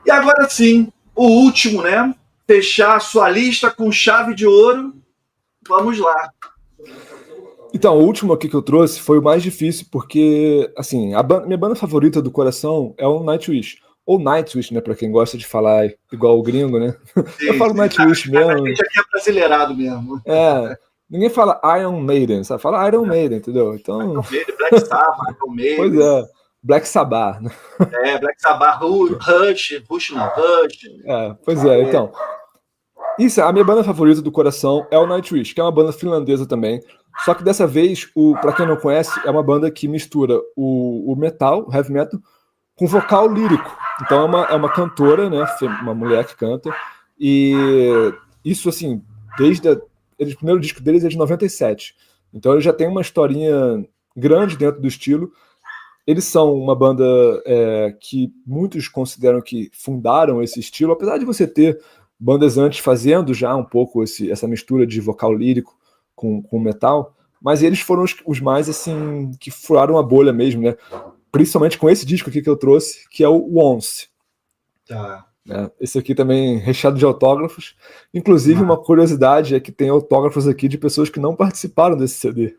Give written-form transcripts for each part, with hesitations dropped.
E agora sim, o último, né? Fechar a sua lista com chave de ouro. Vamos lá. Então, o último aqui que eu trouxe foi o mais difícil, porque, assim, minha banda favorita do coração é o Nightwish. Ou Nightwish, né, pra quem gosta de falar igual o gringo, né? Eu Sim, falo sim. Nightwish A mesmo. gente aqui é brasileirado mesmo. Ninguém fala Iron Maiden, sabe? Fala Iron Maiden, entendeu? Então, Black Sabbath, Iron pois Maiden. é, Black Sabbath, né? Black Sabbath, Rush não, Rush. Pois é, então. Isso, a minha banda favorita do coração é o Nightwish, que é uma banda finlandesa também. Só que dessa vez, pra quem não conhece, é uma banda que mistura o metal, o heavy metal, com vocal lírico. Então é uma cantora, né, uma mulher que canta. E isso, assim, o primeiro disco deles é de 97. Então ele já tem uma historinha grande dentro do estilo. Eles são uma banda que muitos consideram que fundaram esse estilo, apesar de você ter bandas antes fazendo já um pouco essa mistura de vocal lírico com metal, mas eles foram os mais, assim, que furaram a bolha mesmo, né? Principalmente com esse disco aqui que eu trouxe, que é o Once. Tá. Esse aqui também recheado de autógrafos. Inclusive, uma curiosidade é que tem autógrafos aqui de pessoas que não participaram desse CD.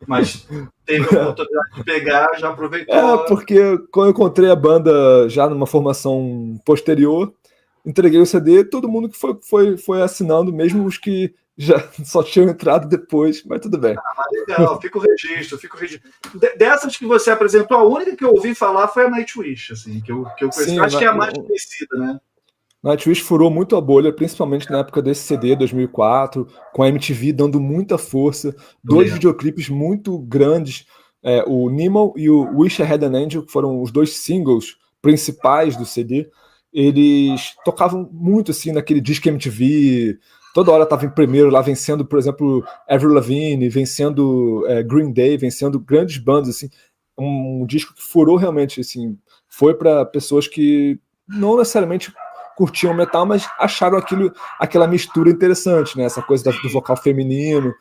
Mas teve a oportunidade de pegar, já aproveitou. Porque quando eu encontrei a banda já numa formação posterior, entreguei o CD, todo mundo que foi assinando, mesmo os que já só tinham entrado depois, mas tudo bem. Legal, fica o registro. Dessas que você apresentou, a única que eu ouvi falar foi a Nightwish, assim, que eu conheci. Sim, Acho que é a mais conhecida, né? Nightwish furou muito a bolha, principalmente na época desse CD, 2004, com a MTV dando muita força, dois videoclipes muito grandes, o Nemo e o Wish I Had an Angel, que foram os dois singles principais do CD. Eles tocavam muito assim naquele disco MTV, toda hora estava em primeiro lá, vencendo, por exemplo, Avril Lavigne, vencendo Green Day, vencendo grandes bandas, assim, um disco que furou realmente, assim, foi para pessoas que não necessariamente curtiam metal, mas acharam aquela mistura interessante, né? Essa coisa do vocal feminino.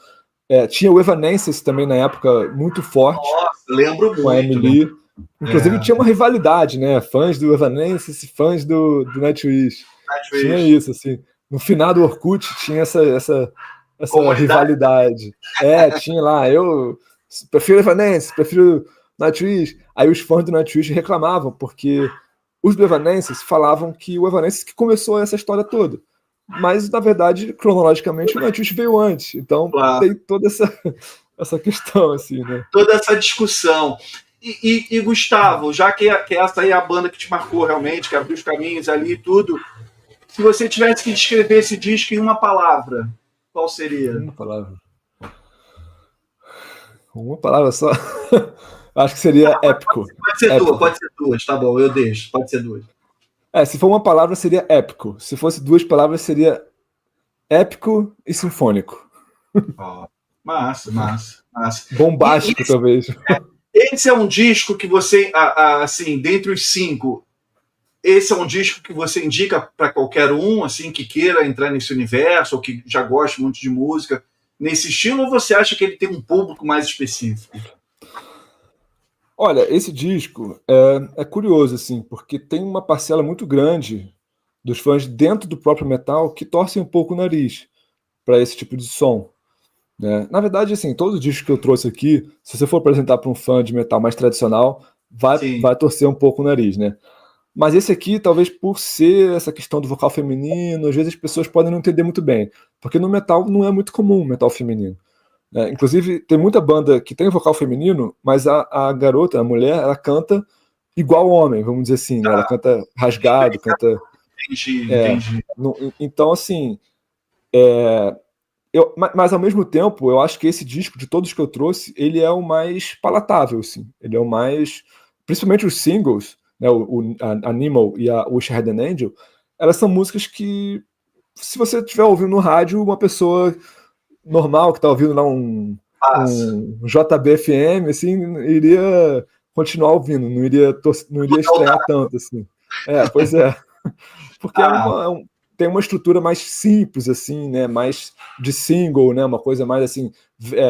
Tinha o Evanescence também na época, muito forte. Nossa, lembro com a muito. Emily. Inclusive tinha uma rivalidade, né? Fãs do Evanescence, fãs do Nightwish. Tinha isso, assim. No final do Orkut tinha essa rivalidade. Tinha lá, eu prefiro Evanescence, prefiro Nightwish. Aí os fãs do Nightwish reclamavam, porque os do Evanescence falavam que o Evanescence que começou essa história toda. Mas, na verdade, cronologicamente, o Nightwish veio antes. Então, tem toda essa questão, assim, né? Toda essa discussão. E Gustavo, já que essa aí é a banda que te marcou realmente, que abriu os caminhos ali e tudo, se você tivesse que descrever esse disco em uma palavra, qual seria? Uma palavra. Uma palavra só? Acho que seria épico. Pode ser duas, tá bom, eu deixo. Pode ser duas. Se for uma palavra, seria épico. Se fosse duas palavras, seria épico e sinfônico. Massa. Bombástico, talvez. Esse é um disco que você, assim, dentre os 5, esse é um disco que você indica para qualquer um, assim, que queira entrar nesse universo ou que já goste muito de música nesse estilo, ou você acha que ele tem um público mais específico? Olha, esse disco é curioso, assim, porque tem uma parcela muito grande dos fãs dentro do próprio metal que torcem um pouco o nariz para esse tipo de som. Né? Na verdade, assim, todos os discos que eu trouxe aqui, se você for apresentar para um fã de metal mais tradicional, vai torcer um pouco o nariz, né? Mas esse aqui, talvez por ser essa questão do vocal feminino, às vezes as pessoas podem não entender muito bem, porque no metal não é muito comum metal feminino. Inclusive, tem muita banda que tem vocal feminino, mas a garota, a mulher, ela canta igual homem, vamos dizer assim, né? Ela canta rasgado, canta... Entendi. Então, assim... Mas ao mesmo tempo, eu acho que esse disco, de todos que eu trouxe, ele é o mais palatável, assim. Ele é o mais... Principalmente os singles, né, a Nemo e a Wish I Had an Angel, elas são músicas que, se você estiver ouvindo no rádio, uma pessoa normal que está ouvindo lá um JBFM, assim, iria continuar ouvindo, não iria estranhar tanto, assim. Pois é. Porque tem uma estrutura mais simples, assim, né? Mais de single, né? Uma coisa mais assim,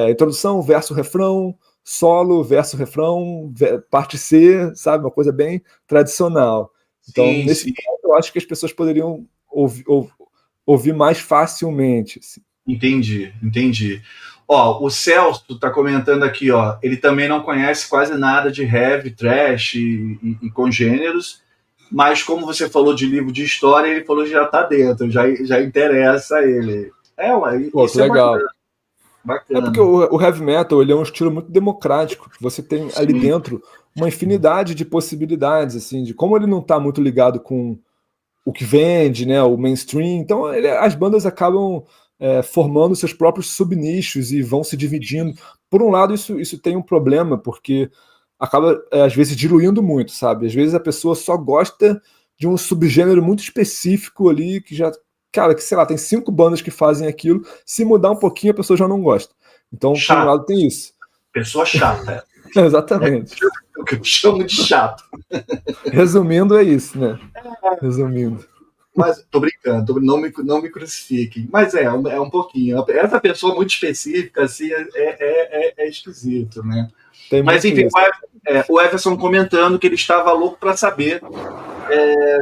introdução, verso, refrão, solo, verso, refrão, parte C, sabe? Uma coisa bem tradicional. Então, Sim, nesse sim. ponto, eu acho que as pessoas poderiam ouvir mais facilmente. Assim. Entendi. Ó, o Celso está comentando aqui, ó, ele também não conhece quase nada de heavy, thrash e congêneros, mas como você falou de livro de história, ele falou que já está dentro, já interessa a ele. Pô, que Isso é legal. É porque bacana. o heavy metal ele é um estilo muito democrático. Você tem ali Sim, dentro uma infinidade de possibilidades, assim, de como ele não está muito ligado com o que vende, né, o mainstream. Então, as bandas acabam formando seus próprios subnichos e vão se dividindo. Por um lado, isso tem um problema, porque acaba, às vezes, diluindo muito, sabe? Às vezes a pessoa só gosta de um subgênero muito específico ali, que já, cara, que sei lá, tem 5 bandas que fazem aquilo. Se mudar um pouquinho, a pessoa já não gosta. Então, por um chato, lado, tem isso. pessoa chata. Exatamente. É o que eu chamo de chato. Resumindo, é isso, né? Resumindo. Mas tô brincando, não me crucifiquem. Mas é um pouquinho. Essa pessoa muito específica, assim, é esquisito, né? Tem Mas muito enfim, isso. o Everson comentando que ele estava louco para saber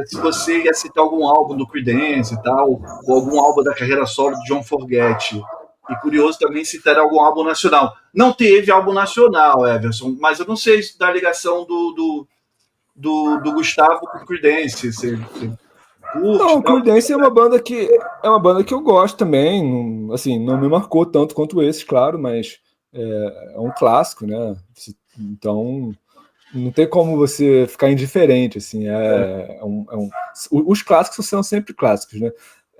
se você ia citar algum álbum do Creedence e tal, ou algum álbum da carreira solo do John Forget. E curioso também citar algum álbum nacional. Não teve álbum nacional, Everson, mas eu não sei da ligação do Gustavo com o Creedence. Você curte Não, e o tal? Creedence é uma banda que eu gosto também. Não, assim, não me marcou tanto quanto esses, claro, mas é um clássico, né? Então não tem como você ficar indiferente, assim. Os clássicos são sempre clássicos, né?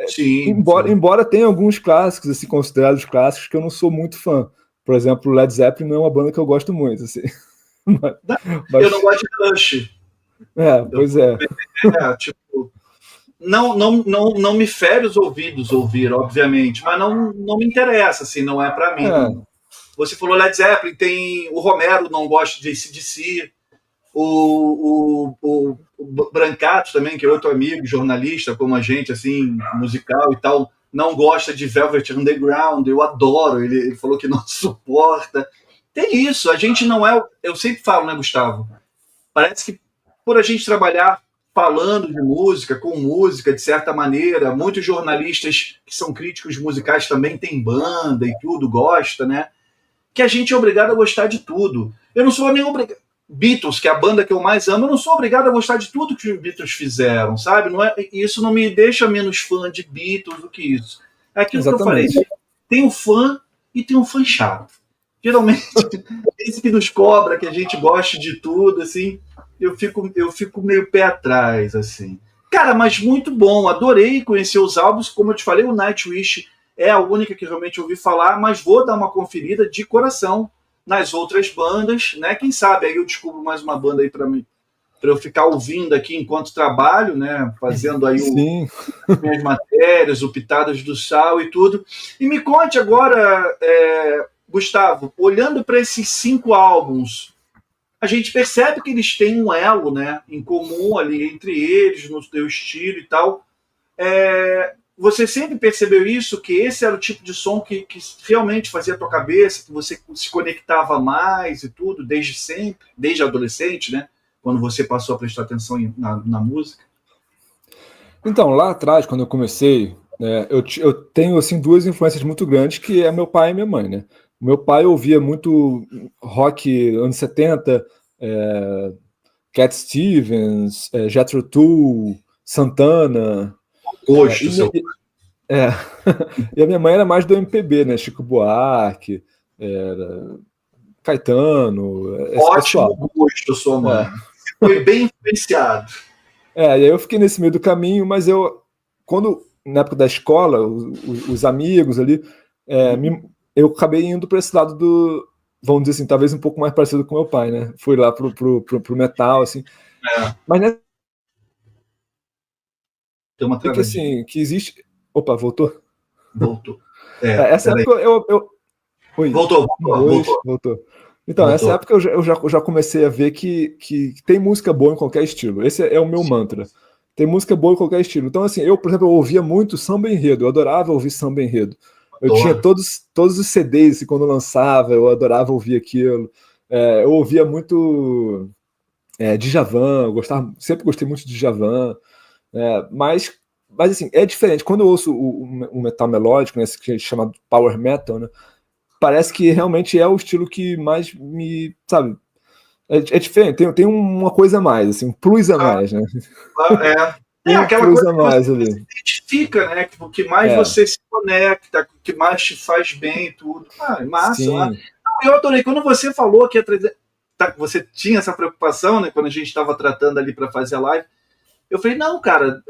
Sim, Embora, sim. embora tenha alguns clássicos, assim, considerados clássicos, que eu não sou muito fã. Por exemplo, Led Zeppelin não é uma banda que eu gosto muito, assim. Mas, Eu não mas gosto de Rush. Eu, pois é. tipo, não me fere os ouvidos ouvir, obviamente, mas não me interessa, assim, não é para É, mim. Você falou Led Zeppelin, tem o Romero não gosta de AC/DC, o Brancato também, que é outro amigo, jornalista como a gente, assim, musical e tal, não gosta de Velvet Underground, eu adoro, ele falou que não suporta. Tem isso, a gente não é, eu sempre falo, né, Gustavo? Parece que por a gente trabalhar falando de música, com música, de certa maneira, muitos jornalistas que são críticos musicais também têm banda e tudo, gosta, né? Que a gente é obrigado a gostar de tudo. Eu não sou nem obrigado. Beatles, que é a banda que eu mais amo, eu não sou obrigado a gostar de tudo que os Beatles fizeram, sabe? Não é, isso não me deixa menos fã de Beatles do que isso. É aquilo que eu falei. exatamente. Tem um fã e tem um fã chato. Geralmente, esse que nos cobra que a gente goste de tudo, assim, eu fico meio pé atrás, assim. Cara, mas muito bom, adorei conhecer os álbuns, como eu te falei, o Nightwish é a única que realmente ouvi falar, mas vou dar uma conferida de coração nas outras bandas, né? Quem sabe aí eu descubro mais uma banda aí para mim, para eu ficar ouvindo aqui enquanto trabalho, né? Fazendo aí Sim. as minhas matérias, o Pitadas do Sal e tudo. E me conte agora, Gustavo, olhando para esses 5 álbuns, a gente percebe que eles têm um elo, né, em comum ali entre eles, no seu estilo e tal. Você sempre percebeu isso, que esse era o tipo de som que realmente fazia a tua cabeça, que você se conectava mais e tudo, desde sempre, desde adolescente, né? Quando você passou a prestar atenção na música. Então, lá atrás, quando eu comecei, né, eu tenho assim 2 influências muito grandes, que é meu pai e minha mãe, né? Meu pai ouvia muito rock anos 70, Cat Stevens, Jethro Tull, Santana, Gosto, seu. é, e a minha mãe era mais do MPB, né? Chico Buarque, Caetano, esse Ótimo pessoal. gosto, sua mãe. É. Foi bem influenciado. E aí eu fiquei nesse meio do caminho, mas quando, na época da escola, os amigos ali, eu acabei indo para esse lado vamos dizer assim, talvez um pouco mais parecido com meu pai, né? Fui lá pro metal, assim. É, Mas né, tem uma que travadinha. assim, que existe. Opa, voltou? Voltou. Essa Peraí. época Oi, Voltou, um, voltou, dois, voltou. voltou. Então, nessa Voltou. época eu já comecei a ver que tem música boa em qualquer estilo. Esse é o meu mantra. Tem música boa em qualquer estilo. Então, assim, por exemplo, eu ouvia muito samba enredo. Eu adorava ouvir samba enredo. Eu tinha Adoro. todos os CDs, assim, quando lançava, eu adorava ouvir aquilo. Eu ouvia muito. Djavan, sempre gostei muito de Djavan, mas assim, é diferente. Quando eu ouço o metal melódico, né, esse que é chamado power metal, né, parece que realmente é o estilo que mais me, sabe, é diferente, tem uma coisa a mais, assim, um plus a Ah, mais, né? é Tem um aquela plus coisa a que você mais se ali. identifica, né? Que o que mais É, você se conecta, o que mais te faz bem e tudo. Ah, é massa. Ah. sim, Não, eu adorei. Quando você falou que ia trazer. Você tinha essa preocupação, né? Quando a gente estava tratando ali para fazer a live. Eu falei, não, cara,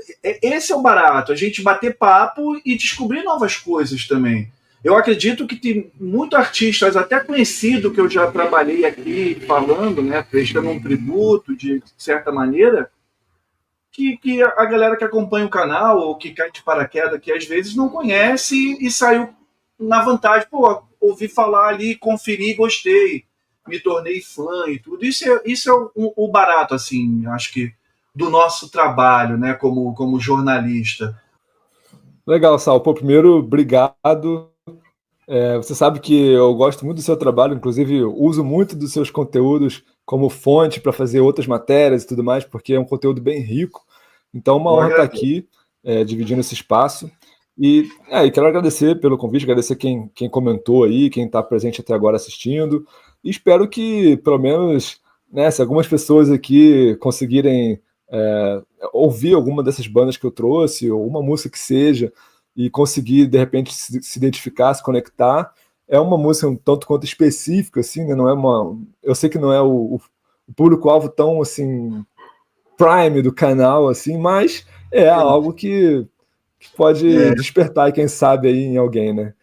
esse é o barato, a gente bater papo e descobrir novas coisas também. Eu acredito que tem muito artistas, até conhecido, que eu já trabalhei aqui falando, né, prestando um tributo de certa maneira, que a galera que acompanha o canal ou que cai de paraquedas, que às vezes não conhece e saiu na vantagem, pô, ouvi falar ali, conferi, gostei, me tornei fã e tudo. Isso é o barato, assim, acho que do nosso trabalho, né, como jornalista. legal, Sal. Pô, primeiro, obrigado. Você sabe que eu gosto muito do seu trabalho, inclusive eu uso muito dos seus conteúdos como fonte para fazer outras matérias e tudo mais, porque é um conteúdo bem rico. Então, uma Eu honra estar agradeço. aqui, dividindo esse espaço. E quero agradecer pelo convite, agradecer quem comentou aí, quem está presente até agora assistindo. E espero que, pelo menos, né, se algumas pessoas aqui conseguirem ouvir alguma dessas bandas que eu trouxe, ou uma música que seja, e conseguir, de repente, se identificar, se conectar. É uma música um tanto quanto específica, assim, né? Não é uma. Eu sei que não é o público-alvo tão assim prime do canal, assim, mas é algo que pode despertar, quem sabe, aí em alguém, né?